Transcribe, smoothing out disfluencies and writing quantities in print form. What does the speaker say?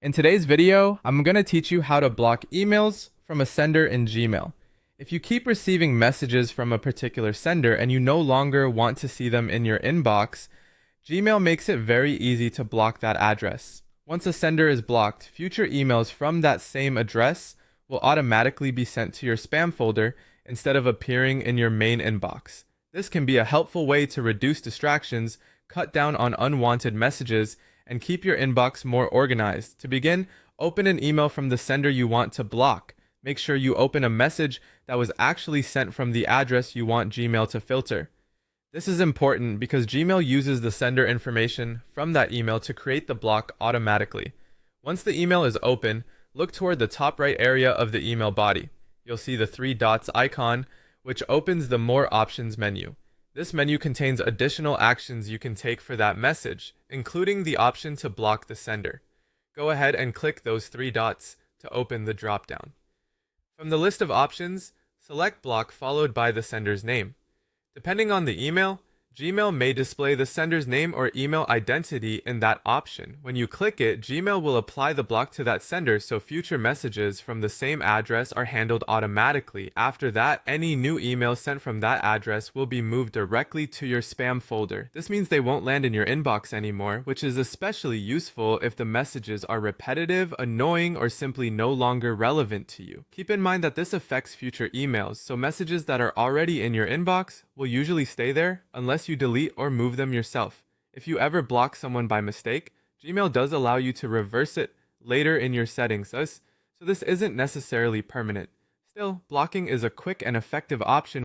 In today's video, I'm going to teach you how to block emails from a sender in Gmail. If you keep receiving messages from a particular sender and you no longer want to see them in your inbox, Gmail makes it very easy to block that address. Once a sender is blocked, future emails from that same address will automatically be sent to your spam folder instead of appearing in your main inbox. This can be a helpful way to reduce distractions, cut down on unwanted messages, and keep your inbox more organized. To begin, open an email from the sender you want to block. Make sure you open a message that was actually sent from the address you want Gmail to filter. This is important because Gmail uses the sender information from that email to create the block automatically. Once the email is open, look toward the top right area of the email body. You'll see the three dots icon, which opens the More Options menu. This menu contains additional actions you can take for that message, including the option to block the sender. Go ahead and click those three dots to open the dropdown. From the list of options, select Block followed by the sender's name. Depending on the email, Gmail may display the sender's name or email identity in that option. When you click it, Gmail will apply the block to that sender so future messages from the same address are handled automatically. After that, any new email sent from that address will be moved directly to your spam folder. This means they won't land in your inbox anymore, which is especially useful if the messages are repetitive, annoying, or simply no longer relevant to you. Keep in mind that this affects future emails, so messages that are already in your inbox will usually stay there unless you delete or move them yourself. If you ever block someone by mistake, Gmail does allow you to reverse it later in your settings, so this isn't necessarily permanent. Still, blocking is a quick and effective option